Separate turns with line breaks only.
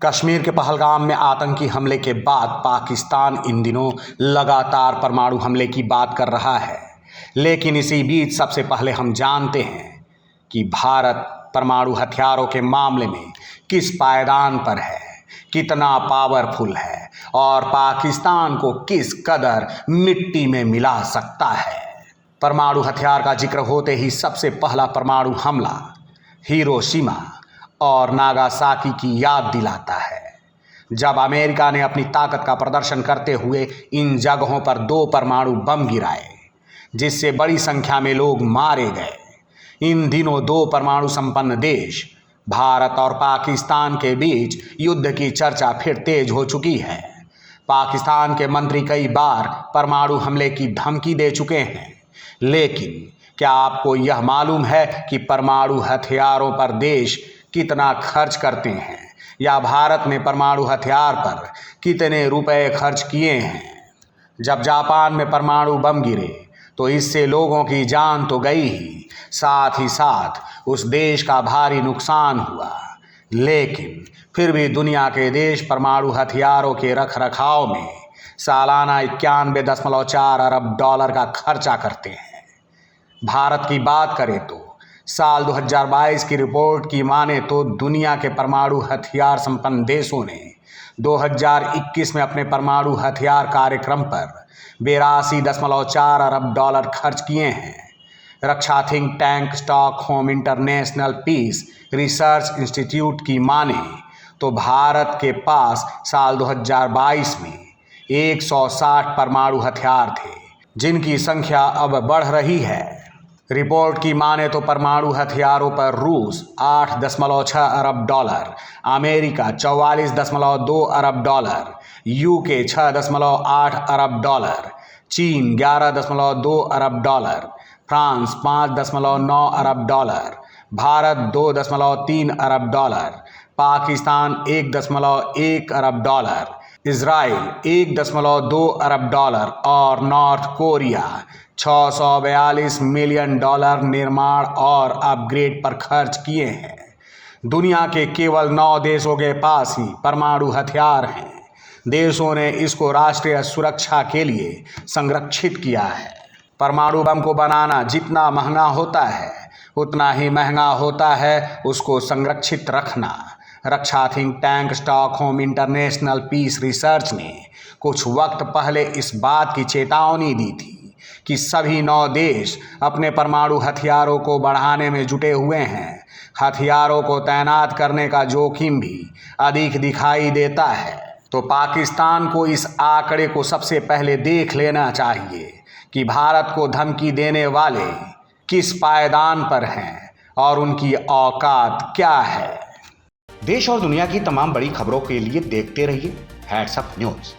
कश्मीर के पहलगाम में आतंकी हमले के बाद पाकिस्तान इन दिनों लगातार परमाणु हमले की बात कर रहा है। लेकिन इसी बीच सबसे पहले हम जानते हैं कि भारत परमाणु हथियारों के मामले में किस पायदान पर है, कितना पावरफुल है और पाकिस्तान को किस कदर मिट्टी में मिला सकता है। परमाणु हथियार का जिक्र होते ही सबसे पहला परमाणु हमला हिरोशिमा और नागासाकी की याद दिलाता है, जब अमेरिका ने अपनी ताकत का प्रदर्शन करते हुए इन जगहों पर 2 परमाणु बम गिराए, जिससे बड़ी संख्या में लोग मारे गए। इन दिनों 2 परमाणु संपन्न देश भारत और पाकिस्तान के बीच युद्ध की चर्चा फिर तेज हो चुकी है। पाकिस्तान के मंत्री कई बार परमाणु हमले की धमकी दे चुके हैं, लेकिन क्या आपको यह मालूम है कि परमाणु हथियारों पर देश कितना खर्च करते हैं या भारत ने परमाणु हथियार पर कितने रुपए खर्च किए हैं? जब जापान में परमाणु बम गिरे तो इससे लोगों की जान तो गई ही, साथ ही साथ उस देश का भारी नुकसान हुआ। लेकिन फिर भी दुनिया के देश परमाणु हथियारों के रखरखाव में सालाना 91.4 अरब डॉलर का खर्चा करते हैं। भारत की बात करें तो साल 2022 की रिपोर्ट की माने तो दुनिया के परमाणु हथियार संपन्न देशों ने 2021 में अपने परमाणु हथियार कार्यक्रम पर 82.4 अरब डॉलर खर्च किए हैं। रक्षा think tank Stockholm International Peace Research Institute की माने तो भारत के पास साल 2022 में 160 परमाणु हथियार थे, जिनकी संख्या अब बढ़ रही है। रिपोर्ट की माने तो परमाणु हथियारों पर रूस 8.6 अरब डॉलर, अमेरिका 44.2 अरब डॉलर, यूके 6.8 अरब डॉलर, चीन 11.2 अरब डॉलर, फ्रांस 5.9 अरब डॉलर, भारत 2.3 अरब डॉलर, पाकिस्तान 1.1 अरब डॉलर, इजराइल 1.2 अरब डॉलर और नॉर्थ कोरिया 642 मिलियन डॉलर निर्माण और अपग्रेड पर खर्च किए हैं। दुनिया के केवल 9 देशों के पास ही परमाणु हथियार हैं। देशों ने इसको राष्ट्रीय सुरक्षा के लिए संरक्षित किया है। परमाणु बम को बनाना जितना महंगा होता है, उतना ही महंगा होता है उसको संरक्षित रखना। रक्षा think tank Stockholm International Peace Research ने कुछ वक्त पहले इस बात की चेतावनी दी थी कि सभी 9 देश अपने परमाणु हथियारों को बढ़ाने में जुटे हुए हैं। हथियारों को तैनात करने का जोखिम भी अधिक दिखाई देता है। तो पाकिस्तान को इस आंकड़े को सबसे पहले देख लेना चाहिए कि भारत को धमकी देने वाले किस पायदान पर हैं और उनकी औकात क्या है। देश और दुनिया की तमाम बड़ी खबरों के लिए देखते रहिए हेड्स अप न्यूज़।